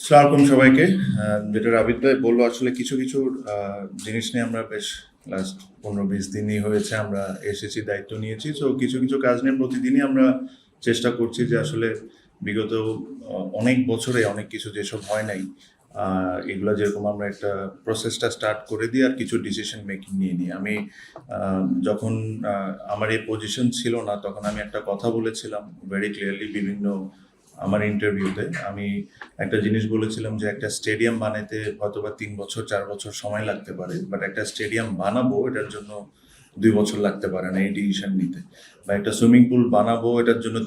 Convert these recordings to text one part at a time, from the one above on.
সালামালাইকুম সবাইকে। যেটা রাবিদ ভাই বললো, আসলে কিছু কিছু জিনিস নিয়ে আমরা বেশ লাস্ট 15-20 দিনই হয়েছে আমরা এসেছি, দায়িত্ব নিয়েছি। তো কিছু কিছু কাজ নিয়ে প্রতিদিনই আমরা চেষ্টা করছি যে আসলে বিগত অনেক বছরে অনেক কিছু যেসব হয় নাই, এগুলো যেরকম আমরা একটা প্রসেসটা স্টার্ট করে দিই আর কিছু ডিসিশন মেকিং নিয়ে নিই। আমি যখন আমার এই পজিশন ছিল না, তখন আমি একটা কথা বলেছিলাম ভেরি ক্লিয়ারলি বিভিন্ন আমার ইন্টারভিউতে। আমি একটা জিনিস বলেছিলাম যে একটা স্টেডিয়াম বানাইতে হয়তো বা 3 বছর 4 বছর সময় লাগতে পারে, বাট একটা স্টেডিয়াম বানাবো এটার জন্য 2 বছর লাগতে পারে না এই ডিসিশন নিতে। বা একটা সুইমিং পুল বানাবো এটার জন্য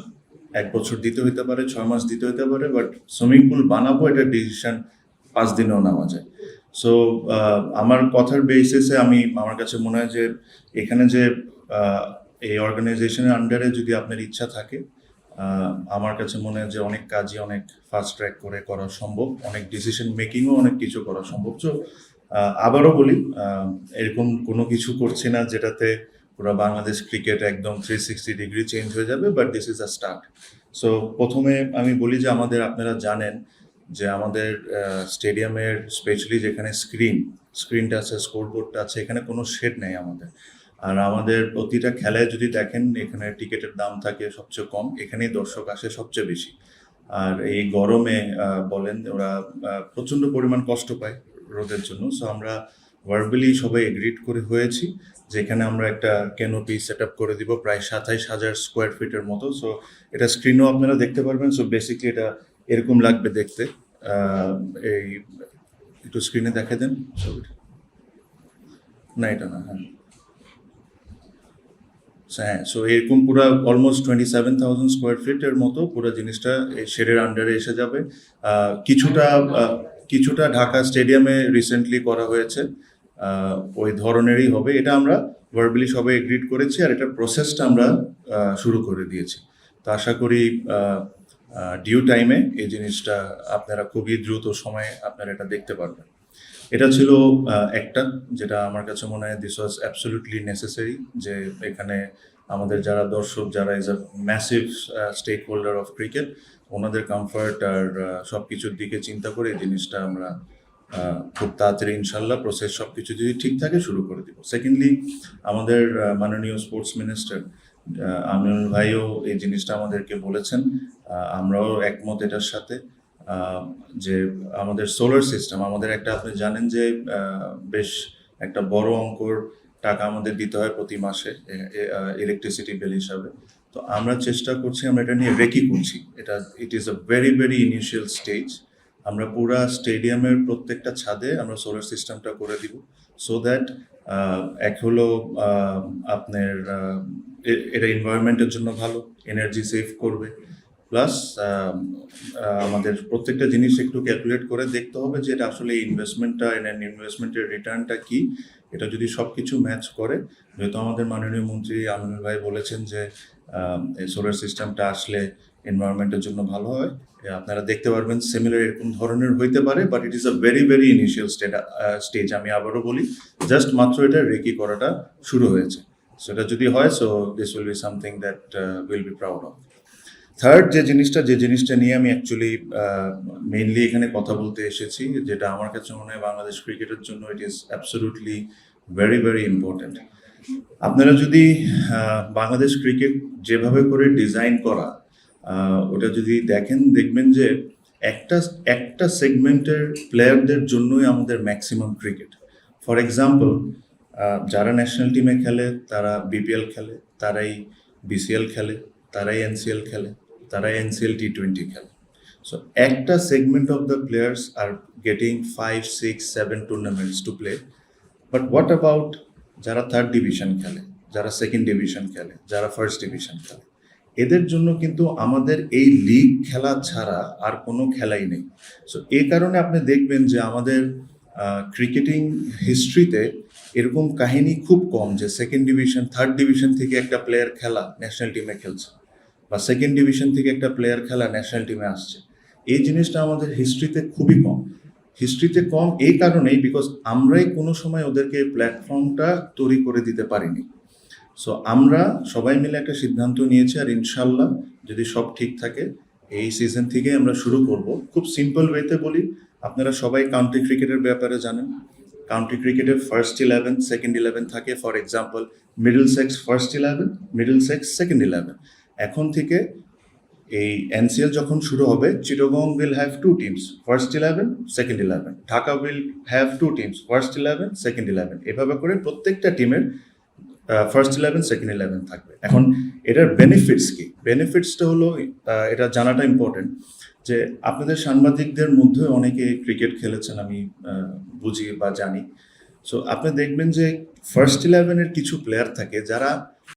1 বছর দিতে হইতে পারে, 6 মাস দিতে হইতে পারে, বাট সুইমিং পুল বানাবো এটার ডিসিশন 5 দিনেও নেওয়া যায়। সো আমার কথার বেসিসে আমার কাছে মনে হয় যে এখানে যে এই অর্গানাইজেশনের আন্ডারে যদি আপনার ইচ্ছা থাকে, আমার কাছে মনে হয় যে অনেক কাজই অনেক ফাস্ট ট্র্যাক করে করা সম্ভব, অনেক ডিসিশন মেকিংও অনেক কিছু করা সম্ভব। তো আবারও বলি, এরকম কোনো কিছু করছি না যেটাতে পুরো বাংলাদেশ ক্রিকেট একদম 360 ডিগ্রি চেঞ্জ হয়ে যাবে, but this is a start. So প্রথমে আমি বলি যে আপনারা জানেন যে আমাদের স্টেডিয়ামের স্পেশালি যেখানে স্ক্রিনটা আছে, স্কোরবোর্ডটা আছে, এখানে কোনো শেড নেই আমাদের। আর আমাদের প্রতিটা খেলায় যদি দেখেন, এখানে টিকিটের দাম থাকে সবচেয়ে কম, এখানেই দর্শক আসে সবচেয়ে বেশি। আর এই গরমে বলেন ওরা প্রচণ্ড পরিমাণ কষ্ট পায় রোদের জন্য। সো আমরা ভার্বালি সবাই এগ্রিড করে হয়েছি যেখানে আমরা একটা ক্যানোপি সেট আপ করে দিব প্রায় 27,000 স্কোয়ার ফিটের মতো। সো এটা স্ক্রিনও আপনারা দেখতে পারবেন। সো বেসিকলি এটা এরকম লাগবে দেখতে। এই একটু স্ক্রিনে দেখে দেন ছবিটা। না, এটা না, হ্যাঁ হ্যাঁ। সো এরকম পুরো অলমোস্ট 27,000 স্কোয়ার ফিটের মতো পুরো জিনিসটা এই শেডের আন্ডারে এসে যাবে। কিছুটা কিছুটা ঢাকা স্টেডিয়ামে রিসেন্টলি করা হয়েছে, ওই ধরনেরই হবে। এটা আমরা ভার্বালি সবাই এগ্রিড করেছি আর এটার প্রসেসটা আমরা শুরু করে দিয়েছি। তো আশা করি ডিউ টাইমে এই জিনিসটা আপনারা খুবই দ্রুত সময়ে আপনারা এটা দেখতে পারবেন। এটা ছিল একটা, যেটা আমার কাছে মনে হয় দিস ওয়াজ অ্যাবসলিউটলি নেসেসারি, যে এখানে আমাদের যারা দর্শক, যারা is a massive stakeholder of cricket, ওনাদের কমফর্ট আর সব কিছুর দিকে চিন্তা করে এই জিনিসটা আমরা খুব তাড়াতাড়ি ইনশাল্লাহ প্রসেস সব কিছু যদি ঠিক থাকে শুরু করে দিব। সেকেন্ডলি, আমাদের মাননীয় স্পোর্টস মিনিস্টার আমিনুল ভাইও এই জিনিসটা আমাদেরকে বলেছেন, আমরাও একমত এটার সাথে, যে আমাদের সোলার সিস্টেম, আমাদের একটা, আপনি জানেন যে বেশ একটা বড় অঙ্কর টাকা আমাদের দিতে হয় প্রতি মাসে ইলেকট্রিসিটি বিল হিসাবে। তো আমরা চেষ্টা করছি, আমরা এটা নিয়ে রেকি করছি। It is a very very initial stage. আমরা পুরা স্টেডিয়ামের প্রত্যেকটা ছাদে আমরা সোলার সিস্টেমটা করে দিব, সো দ্যাট এক হলো আপনার এটা এনভায়রনমেন্টের জন্য ভালো, এনার্জি সেভ করবে, প্লাস আমাদের প্রত্যেকটা জিনিস একটু ক্যালকুলেট করে দেখতে হবে যে এটা আসলে ইনভেস্টমেন্টটা, ইনভেস্টমেন্টের রিটার্নটা কি। এটা যদি সব কিছু ম্যাচ করে, যেহেতু আমাদের মাননীয় মন্ত্রী আমিনুল ভাই বলেছেন যে এই সোলার সিস্টেমটা আসলে এনভায়রনমেন্টের জন্য ভালো হয়, আপনারা দেখতে পারবেন সিমিলার এরকম ধরনের হইতে পারে, but it is a very very initial stage. আমি আবারও বলি, জাস্ট মাত্র এটা রেকি করাটা শুরু হয়েছে। সো এটা যদি হয়, so this will be something that will be proud of. Third যে জিনিসটা নিয়ে আমি অ্যাকচুয়ালি মেইনলি এখানে কথা বলতে এসেছি, যেটা আমার কাছে মনে হয় বাংলাদেশ ক্রিকেটের জন্য it is absolutely very very important. আপনারা যদি বাংলাদেশ ক্রিকেট যেভাবে করে ডিজাইন করা, ওটা যদি দেখবেন যে একটা একটা সেগমেন্টের প্লেয়ারদের জন্যই আমাদের ম্যাক্সিমাম ক্রিকেট। ফর এক্সাম্পল, যারা ন্যাশনাল টিমে খেলে তারা বিপিএল খেলে, তারাই বিসিএল খেলে, তারাই এনসিএল খেলে, তারাই এনসিএল T20 খেলে। সো একটা segment of the players are getting 5, 6, 7 tournaments to play. But what about যারা থার্ড ডিভিশন খেলে, যারা সেকেন্ড ডিভিশন খেলে, যারা ফার্স্ট ডিভিশন খেলে? এদের জন্য কিন্তু আমাদের এই লিগ খেলা ছাড়া আর কোনো খেলাই নেই। সো এই কারণে আপনি দেখবেন যে আমাদের ক্রিকেটিং হিস্ট্রিতে এরকম কাহিনী খুব কম যে সেকেন্ড ডিভিশন, থার্ড ডিভিশন থেকে একটা প্লেয়ার খেলা ন্যাশনাল টিমে খেলছে, বা সেকেন্ড ডিভিশন থেকে একটা প্লেয়ার খেলা ন্যাশনাল টিমে আসছে। এই জিনিসটা আমাদের হিস্ট্রিতে খুবই কম। হিস্ট্রিতে কম এই কারণেই বিকজ আমরাই কোনো সময় ওদেরকে প্ল্যাটফর্মটা তৈরি করে দিতে পারিনি। সো আমরা সবাই মিলে একটা সিদ্ধান্ত নিয়েছি, আর ইনশাল্লাহ যদি সব ঠিক থাকে, এই সিজন থেকে আমরা শুরু করব। খুব সিম্পল ওয়েতে বলি, আপনারা সবাই কাউন্টি ক্রিকেটের ব্যাপারে জানেন। কাউন্টি ক্রিকেটের ফার্স্ট 11, সেকেন্ড 11 থাকে। For example, Middlesex first 11, Middlesex second 11। এখন থেকে এই এনসিএল যখন শুরু হবে, Chittagong will have 2 teams, first 11, second 11। Dhaka will have 2 teams, first 11, second 11। এভাবে করে প্রত্যেকটা টিমের ফার্স্ট 11, সেকেন্ড 11 থাকবে। এখন এটার বেনিফিটস কি? বেনিফিটসটা হলো, এটা জানাটা ইম্পর্টেন্ট, যে আপনাদের সাংবাদিকদের মধ্যে অনেকে ক্রিকেট খেলেছেন, আমি বুঝি বা জানি। সো আপনি দেখবেন যে ফার্স্ট 11-এর কিছু প্লেয়ার থাকে যারা